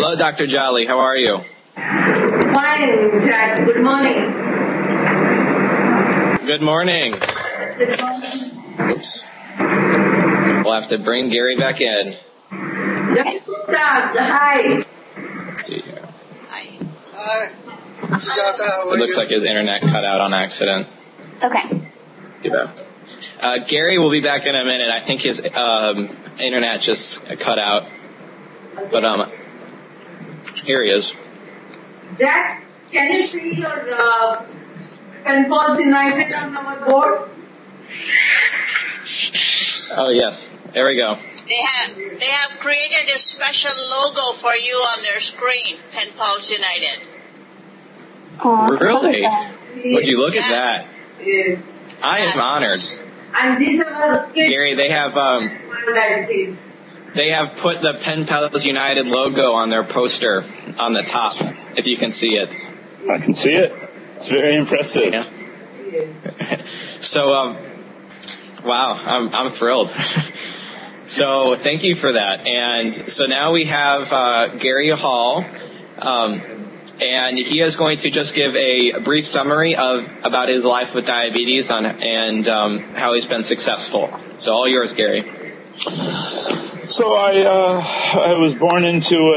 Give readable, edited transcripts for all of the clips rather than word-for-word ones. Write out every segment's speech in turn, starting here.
Hello, Dr. Jolly. How are you? Fine, Jack. Good morning. Good morning. Good morning. Oops. We'll have to bring Gary back in. Hi. Let's see here. Hi. Sujata, how are It looks you? like his internet cut out on accident. Okay. Gary will be back in a minute. I think his internet just cut out. But here he is. Jack, can you see your Pen Pals United on our board? Oh, yes. There we go. They have created a special logo for you on their screen, Pen Pals United. Oh, Really? Would you look at that? Yes. I am honored. And these are our kids. Gary, they have Diabetes. they have put the Pen Pals United logo on their poster on the top, if you can see it. I can see it. It's very impressive. Yeah. Yes. So, wow, I'm thrilled. So thank you for that. And so now we have Gary Hall, and he is going to just give a brief summary about his life with diabetes and how he's been successful. So all yours, Gary. So I was born into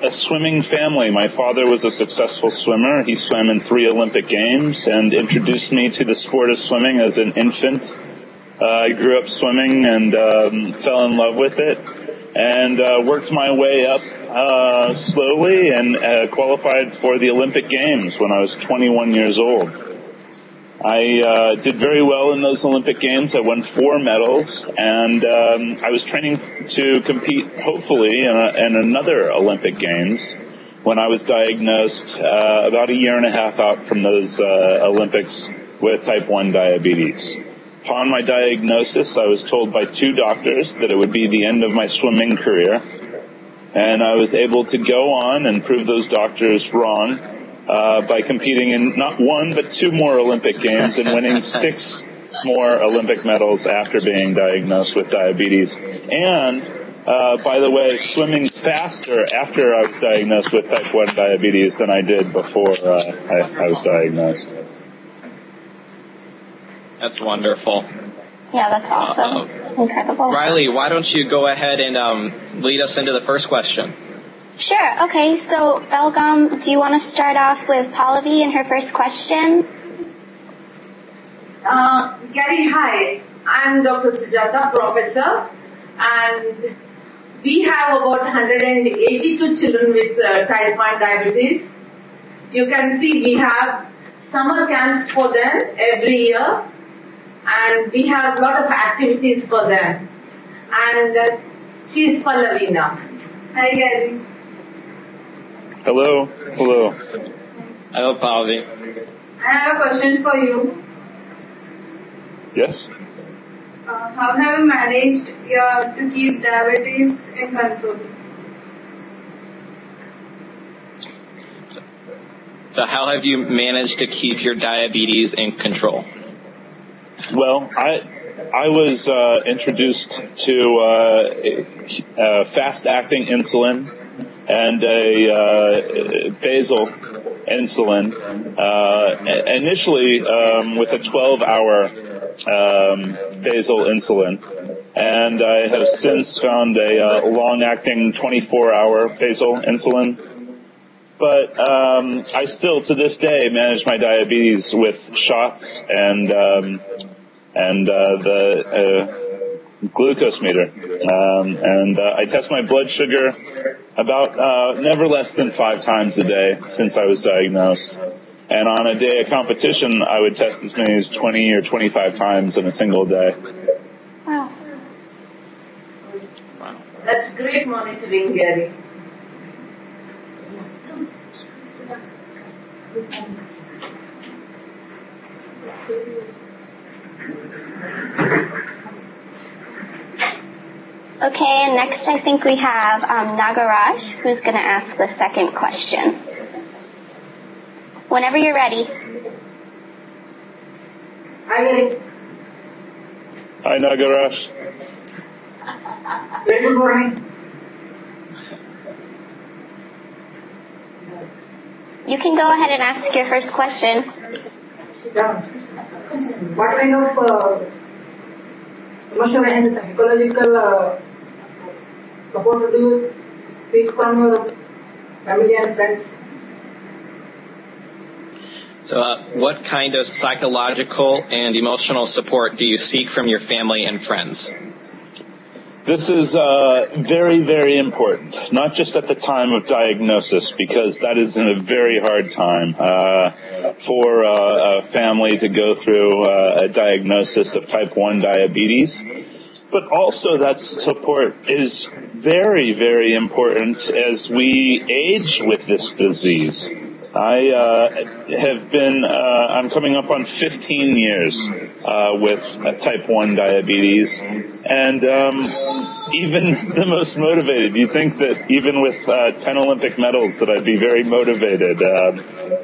a swimming family. My father was a successful swimmer. He swam in 3 Olympic Games and introduced me to the sport of swimming as an infant. I grew up swimming and fell in love with it and worked my way up slowly and qualified for the Olympic Games when I was 21 years old. I did very well in those Olympic Games. I won 4 medals, and I was training to compete, hopefully, in another Olympic Games when I was diagnosed about a year and a half out from those Olympics with type 1 diabetes. Upon my diagnosis, I was told by 2 doctors that it would be the end of my swimming career, and I was able to go on and prove those doctors wrong by competing in not 1 but 2 more Olympic Games and winning 6 more Olympic medals after being diagnosed with diabetes. And, by the way, swimming faster after I was diagnosed with type 1 diabetes than I did before I was diagnosed. That's wonderful. Yeah, that's awesome. Incredible. Riley, why don't you go ahead and lead us into the first question? Sure. Okay, so Belgam, do you want to start off with Pallavi and her first question? Gary, hi. I'm Dr. Sujata, professor, and we have about 182 children with type 1 diabetes. You can see we have summer camps for them every year, and we have a lot of activities for them. And she's Pallavina. Hi, Gary. Hello. Hello, Pallavi. I have a question for you. Yes? How have you managed to keep diabetes in control? So how have you managed to keep your diabetes in control? Well, I was introduced to fast-acting insulin and a basal insulin, initially with a 12-hour basal insulin, and I have since found a long-acting 24-hour basal insulin. But I still, to this day, manage my diabetes with shots and the glucose meter. And I test my blood sugar about never less than 5 times a day since I was diagnosed. And on a day of competition, I would test as many as 20 or 25 times in a single day. Wow. That's great monitoring, Gary. Okay, and next I think we have Nagaraj, who's going to ask the second question. Whenever you're ready. Hi, Hi, Nagaraj. good morning. You can go ahead and ask your first question. What kind of emotional and psychological support do you seek from your family and friends? So what kind of psychological and emotional support do you seek from your family and friends? This is very, very important, not just at the time of diagnosis, because that is a very hard time for a family to go through a diagnosis of type 1 diabetes. But also that support is very, very important as we age with this disease. I'm coming up on 15 years with type 1 diabetes, and even the most motivated, you think that even with 10 Olympic medals that I'd be very motivated.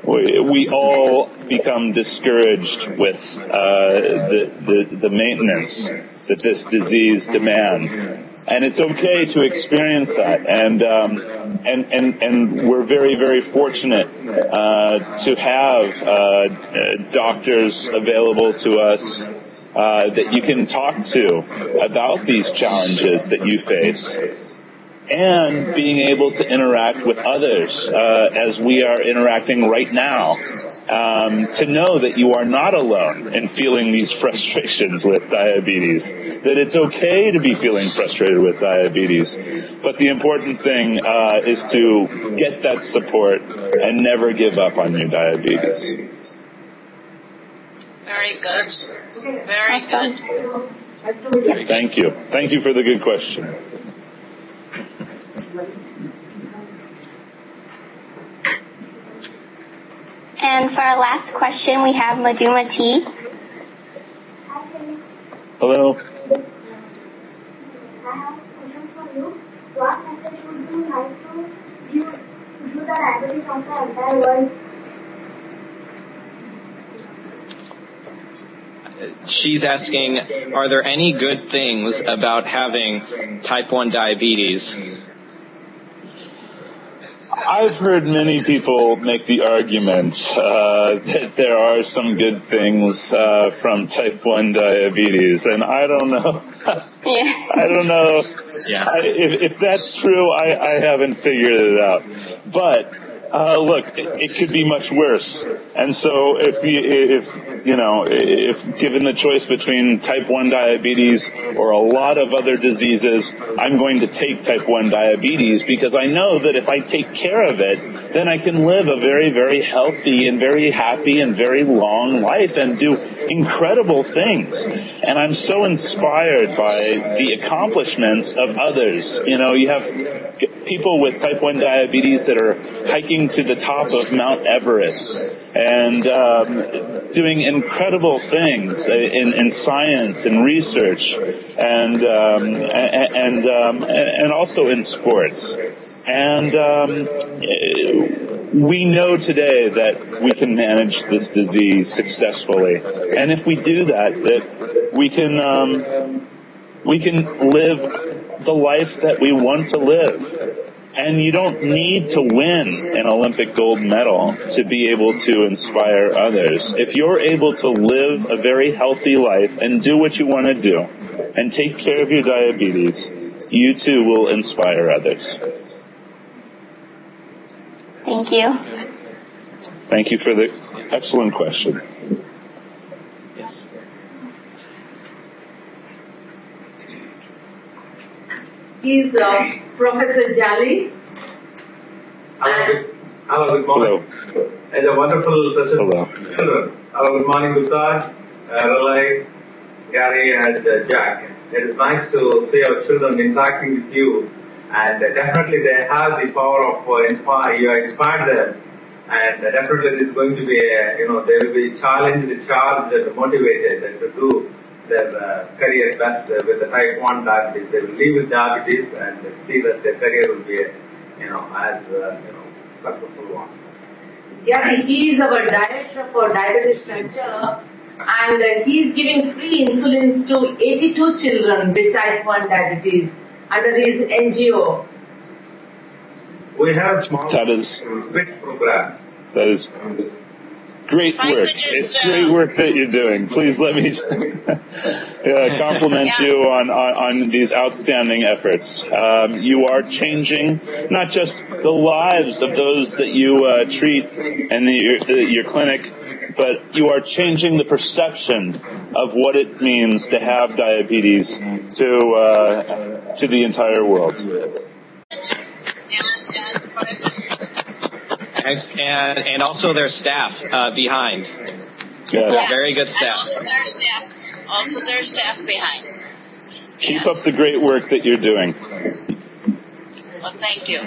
We all become discouraged with the maintenance that this disease demands. And it's okay to experience that, and we're very, very fortunate to have doctors available to us that you can talk to about these challenges that you face, and being able to interact with others as we are interacting right now, to know that you are not alone in feeling these frustrations with diabetes, that it's okay to be feeling frustrated with diabetes. But the important thing is to get that support and never give up on your diabetes. Very good. Very good. Thank you. Thank you for the good question. And for our last question, we have Madhuma T. Hello. I have a question for you. What message would you like to give to the diabetes of the entire world? She's asking, are there any good things about having type 1 diabetes? I've heard many people make the argument that there are some good things from type 1 diabetes, and I don't know. I don't know. Yeah. If that's true, I haven't figured it out. But look, it could be much worse. And so if given the choice between type 1 diabetes or a lot of other diseases, I'm going to take type 1 diabetes, because I know that if I take care of it, then I can live a very, very healthy and very happy and very long life and do incredible things. And I'm so inspired by the accomplishments of others. You have people with type 1 diabetes that are hiking to the top of Mount Everest and doing incredible things in science and research, and also in sports. And we know today that we can manage this disease successfully, and if we do that we can live the life that we want to live. And you don't need to win an Olympic gold medal to be able to inspire others. If you're able to live a very healthy life and do what you want to do and take care of your diabetes, you too will inspire others. Thank you. Thank you for the excellent question. Yes. He's Professor Jali. Hello, good morning. Hello. It's a wonderful session. Hello. Hello, good morning, Gupta, Raleigh, Gary, and Jack. It is nice to see our children interacting with you, and definitely they have the power of inspire. You inspired them, and definitely this is going to be they will be challenged, charged, and motivated, and to do their career best with the type 1 diabetes. They will live with diabetes and see that their career will be, successful one. Yeah, he is our director for Diabetes Center, and he is giving free insulins to 82 children with type 1 diabetes under his NGO. We have a small That is quick program That is great work. It's great work that you're doing. Please let me compliment you on these outstanding efforts. You are changing not just the lives of those that you treat in your clinic, but you are changing the perception of what it means to have diabetes to the entire world. And also their staff behind. Yes. Very good staff. Also their staff behind. Keep up the great work that you're doing. Well, thank you.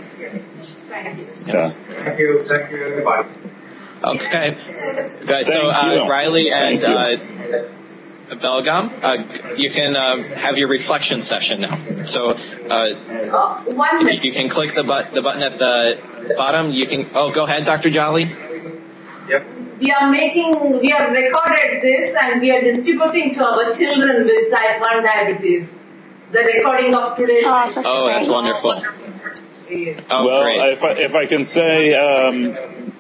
Thank you. Yes. Thank you. Thank you, everybody. Okay. Guys, so Riley and Belgam, you can have your reflection session now. So if you can click the button at the bottom, you can. Oh, go ahead, Dr. Jolly. Yep. We have recorded this and we are distributing to our children with type 1 diabetes. The recording of today's. Oh, that's wonderful. Oh, well, great. if I can say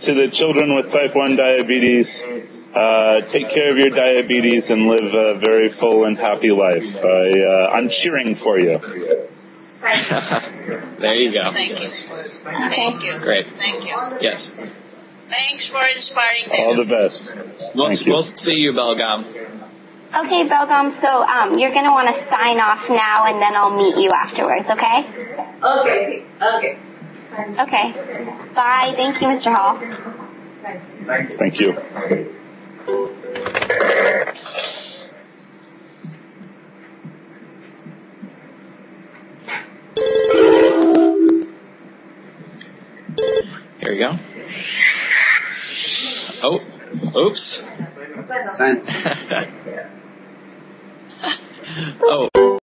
to the children with type 1 diabetes, take care of your diabetes and live a very full and happy life. I'm cheering for you. There you go. Thank you. Thank you. Great. Thank you. Yes. Thanks for inspiring me. All the best. We'll see you, Belgam. Okay, Belgam, so you're going to want to sign off now, and then I'll meet you afterwards, okay? Okay. Okay. Bye. Thank you, Mr. Hall. Thank you. Here we go. Oh, oops.